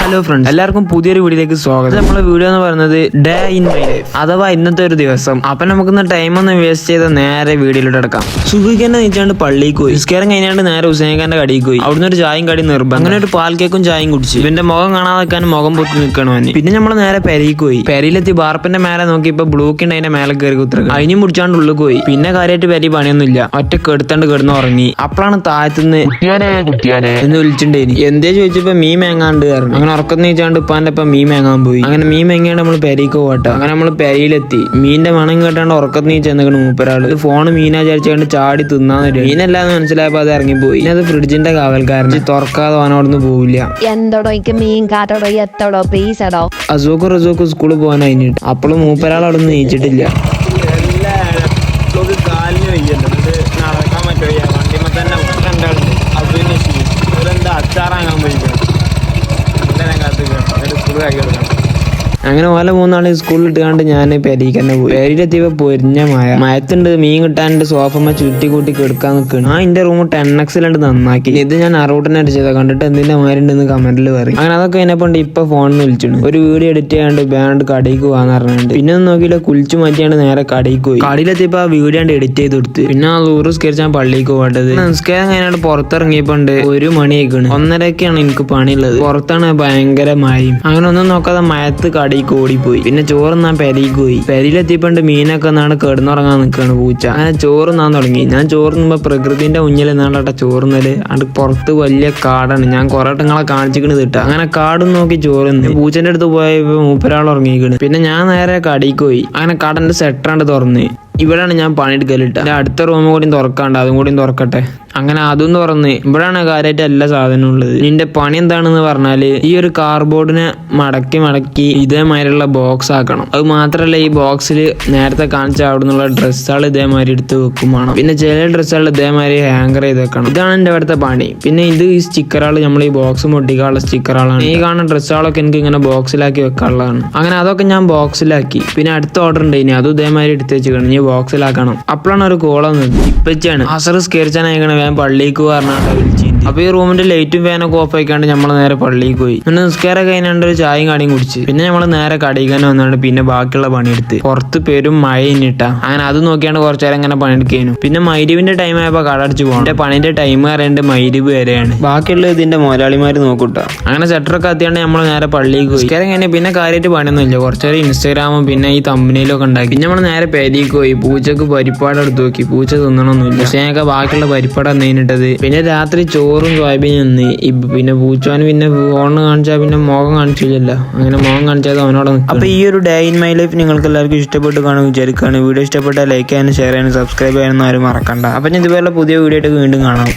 Hello friends, എല്ലാവർക്കും പുതിയൊരു വീഡിയോയിലേക്ക് സ്വാഗതം. നമ്മളെ വീഡിയോ എന്ന് പറയുന്നത് ഡേ ഇൻ മൈ ലൈഫ് അഥവാ ഇന്നത്തെ ഒരു ദിവസം. അപ്പൊ നമുക്കിന്ന് ടൈമൊന്നും വേസ്റ്റ് ചെയ്ത നേരെ വീഡിയോയിലോട്ട് എടുക്കാം. സുഖിക്കന്നെ നീച്ചാണ്ട് പള്ളിക്ക് പോയി. നിസ്കാരം കഴിഞ്ഞാണ്ട് നേരെ ഹുസൈൻഖാന്റെ കടയിൽ പോയി. അവിടുന്ന് ഒരു ചായയും കടി നിർബന്ധം. അങ്ങനെ ഒരു പാൽ കേക്കും ചായയും കുടിച്ചു. ഇവന്റെ മുഖം കാണാതെ വെക്കാൻ മുഖം പൊത്തി നിൽക്കണമെന്ന്. പിന്നെ നമ്മൾ നേരെ പെരയ്ക്ക് പോയി. പെരയിലെത്തി ബാർപ്പിന്റെ മേലെ നോക്കിയപ്പോ ബ്ലൂക്കിണ്ട് അതിന്റെ മേലെ കയറി കുത്തിറങ്ങി. അതിനും മുടിച്ചാണ്ട് ഉള്ളിൽ പോയി. പിന്നെ കാര്യമായിട്ട് പെരി പണിയൊന്നുമില്ല. ഒറ്റ കെടുത്താണ്ട് കിടന്ന് ഉറങ്ങി. അപ്പോഴാണ് താഴത്തുനിന്ന് എന്ന് വിളിച്ചിട്ടുണ്ടേനി. എന്തേ ചോദിച്ചപ്പോ മീൻ മേങ്ങാണ്ട് കാരണം അങ്ങനെ ഉറക്കം നീച്ചാണ്ട് ഉപ്പാന്റെ ഒപ്പം മീൻ മേങ്ങാൻ പോയി. അങ്ങനെ മീൻ മേങ്ങിയാണ്ട് നമ്മൾ പെരയ്ക്ക് പോട്ടെ. അങ്ങനെ നമ്മൾ പെരയിലെത്തി. മീനിന്റെ മണം കേട്ടാണ്ട് ഉറക്കം നീച്ച് ചെന്നിട്ട് മൂപ്പരാള് ഫോണ് മീനാ വിചാരിച്ചാണ്ട് ചാടി തിന്നാൻ വരും. മീനല്ലാന്ന് മനസ്സിലായപ്പോ അത് ഇറങ്ങിപ്പോയി. പിന്നെ അത് ഫ്രിഡ്ജിന്റെ കാവൽക്കാരൻ തുറക്കാതെ അവനോടൊന്ന് പോവില്ല. അസൂക്ക് റസൂക്ക് സ്കൂളിൽ പോകാൻ കഴിഞ്ഞിട്ട് അപ്പോഴും മൂപ്പരാൾ അവിടെ നിന്ന് നീച്ചിട്ടില്ല. അച്ചാറാങ്ങാൻ പോയി അങ്ങനെ ഓല മൂന്നാള് സ്കൂളിൽ ഇട്ടുകാണ്ട് ഞാൻ പെരയ്ക്ക് തന്നെ പോയി. പെരയിലെത്തിയപ്പോ പൊരിഞ്ഞ മയത്തുണ്ട്. മീൻ കിട്ടാണ്ട് സോഫമ്മ ചുറ്റി കൂട്ടി കെടുക്കാൻ നിൽക്കണം. എന്റെ റൂം 10x നന്നാക്കി. ഇത് ഞാൻ അറൂട്ടിനെ അടിച്ചതാ. കണ്ടിട്ട് എന്തിന്റെ മാരുണ്ടെന്ന് കമന്റിൽ പറയും. അങ്ങനെ അതൊക്കെ എന്നെപ്പണ്ട് ഇപ്പൊ ഫോണിൽ വിളിച്ചിട്ടുണ്ട്. ഒരു വീഡിയോ എഡിറ്റ് ചെയ്യാണ്ട് ബാൻഡ് കടയ്ക്ക് പോകാന്ന് പറഞ്ഞിട്ടുണ്ട്. പിന്നെ ഒന്നും നോക്കിയില്ല, കുളിച്ചു മാറ്റിയാണ്ട് നേരെ കടയ്ക്ക് പോയി. കടയിലെത്തിയപ്പോ ആ വീഡിയോ എഡിറ്റ് ചെയ്ത് കൊടുത്ത്. പിന്നെ ആ ദൂരം സ്കരിച്ചാൽ പള്ളിക്ക് പോകേണ്ടത്. നിസ്കാരം കഴിഞ്ഞാണ്ട് പുറത്തിറങ്ങിയപ്പോണ്ട് 1 മണി ആയിക്കണ്. 1:30ക്കാണ് എനിക്ക് പണിയുള്ളത്. പുറത്താണ് ഭയങ്കര മഴയും. അങ്ങനെ ഒന്നും നോക്കാതെ മയത്ത് കടയിൽ ഓടിപ്പോയി. പിന്നെ ചോറ് ഞാൻ പെരയ്ക്ക് പോയി. പെരയിലെത്തിയപ്പോണ്ട് മീനൊക്കെ നാണ് കിടന്നുറങ്ങാൻ നിൽക്കാണ് പൂച്ച. അങ്ങനെ ചോറ് നാൻ തുടങ്ങി. ഞാൻ ചോറ് നിന്നുമ്പോ പ്രകൃതിന്റെ മുന്നിൽ നാളെ ചോറുന്നല് അത് പുറത്ത് വലിയ കാടാണ്. ഞാൻ കുറെ നിങ്ങളെ കാണിച്ചിക്കണ് തിട്ട. അങ്ങനെ കാടും നോക്കി ചോറുന്ന് പൂച്ചന്റെ അടുത്ത് പോയപ്പോ മൂപ്പരാൾ ഉറങ്ങിക്കണ്. പിന്നെ ഞാൻ നേരെ കടയ്ക്ക് പോയി. അങ്ങനെ കടന്റെ സെറ്ററാണ്ട് തുറന്ന് ഇവിടെയാണ് ഞാൻ പണിയെടുക്കലിട്ട. അടുത്ത റൂം കൂടി തുറക്കാണ്ട് അതും കൂടി തുറക്കട്ടെ. അങ്ങനെ അതും തുറന്ന് ഇവിടെയാണ് കാര്യമായിട്ട് എല്ലാ സാധനവും ഉള്ളത്. നിന്റെ പണി എന്താണെന്ന് പറഞ്ഞാല് ഈ ഒരു കാർഡ്ബോർഡിനെ മടക്കി ഇതേമാതിരിയുള്ള ബോക്സ് ആക്കണം. അത് മാത്രല്ല ഈ ബോക്സിൽ നേരത്തെ കാണിച്ച അവിടെ നിന്നുള്ള ഡ്രസ്സുകൾ ഇതേമാതിരി എടുത്ത് വെക്കും വേണം. പിന്നെ ചില ഡ്രസ്സുകൾ ഇതേമാതിരി ഹാങ്കർ ചെയ്ത് വെക്കണം. ഇതാണ് എന്റെ അവിടുത്തെ പണി. പിന്നെ ഇത് ഈ സ്റ്റിക്കറുകൾ നമ്മൾ ഈ ബോക്സ് പൊട്ടിക്കാനുള്ള സ്റ്റിക്കറുകളാണ്. ഈ കാണുന്ന ഡ്രസ്സുകളൊക്കെ എനിക്ക് ഇങ്ങനെ ബോക്സിലാക്കി വെക്കാനുള്ളതാണ്. അങ്ങനെ അതൊക്കെ ഞാൻ ബോക്സിലാക്കി. പിന്നെ അടുത്ത ഓർഡർ ഉണ്ട്. ഇനി അതും ഇതേമാതിരി എടുത്ത് വെച്ചിക്കണം. ഇനി ബോക്സിലാക്കണം. അപ്പോഴാണ് ഒരു കോളം ഇപ്പച്ചാണ് അസർ സ്കരിച്ചാനായിക്കണ വേഗം പള്ളിക്ക് പറഞ്ഞാണ്ട് വിളിച്ചു. അപ്പൊ ഈ റൂമിന്റെ ലൈറ്റും ഫാനൊക്കെ ഓഫ് ആയിക്കാണ്ട് നമ്മൾ നേരെ പള്ളിക്ക് പോയി. പിന്നെ നിസ്കാരം കഴിഞ്ഞാണ്ട് ഒരു ചായയും കടിയും കുടിച്ച് പിന്നെ നമ്മൾ നേരെ കടയിൽ തന്നെ വന്നാണ്ട് പിന്നെ ബാക്കിയുള്ള പണിയെടുത്ത്. പുറത്ത് പെരും മഴ ഇന്നിട്ടാ. അങ്ങനെ അത് നോക്കിയാണ്ട് കുറച്ചേരം ഇങ്ങനെ പണിയെടുക്കാനും. പിന്നെ മൈരിവിന്റെ ടൈം ആയപ്പോ കട അടിച്ചു പോകണം. എന്റെ പണിന്റെ ടൈം അറിയേണ്ട മൈരിവ് വരെയാണ്. ബാക്കിയുള്ള ഇതിന്റെ മുതലാളിമാര് നോക്കൂട്ടാ. അങ്ങനെ സെറ്ററൊക്കെ എത്തിയാണ്ട് നമ്മൾ നേരെ പള്ളിക്ക് പോയി. നിസ്കാരം കഴിഞ്ഞാൽ പിന്നെ കാര്യമായിട്ട് പണിയൊന്നുമില്ല. കുറച്ചേരം ഇൻസ്റ്റാഗ്രാമും പിന്നെ ഈ തമ്പനിയിലൊക്കെ ഉണ്ടാക്കി. പിന്നെ നമ്മൾ നേരെ പെരയ്ക്ക് പോയി. പൂച്ചക്ക് പരിപ്പാട് എടുത്ത് നോക്കി. പൂച്ച തിന്നണമൊന്നുമില്ല. പക്ഷേ ഞങ്ങൾക്ക് ബാക്കിയുള്ള പരിപ്പാട് നേരിട്ടത്. പിന്നെ രാത്രി ചോറും സോയാബീൻ നിന്ന്. പിന്നെ പൂച്ചോന് പിന്നെ ഫോണ് കാണിച്ചാൽ പിന്നെ മുഖം കാണിച്ചില്ലല്ലോ. അങ്ങനെ മുഖം കാണിച്ചാൽ അവനോട് നിൽക്കും. അപ്പൊ ഈ ഒരു ഡേ ഇൻ മൈ ലൈഫ് നിങ്ങൾക്ക് എല്ലാവർക്കും ഇഷ്ടപ്പെട്ട് കാണുമെന്ന് വിചാരിക്കുകയാണ്. വീഡിയോ ഇഷ്ടപ്പെട്ടാൽ ലൈക്ക് ചെയ്യാനും ഷെയർ ചെയ്യാനും സബ്സ്ക്രൈബ് ചെയ്യാനൊന്നും ആരും മറക്കണ്ട. അപ്പൊ ഞാൻ ഇതുപോലെ പുതിയ വീഡിയോ ആയിട്ട് വീണ്ടും കാണാം.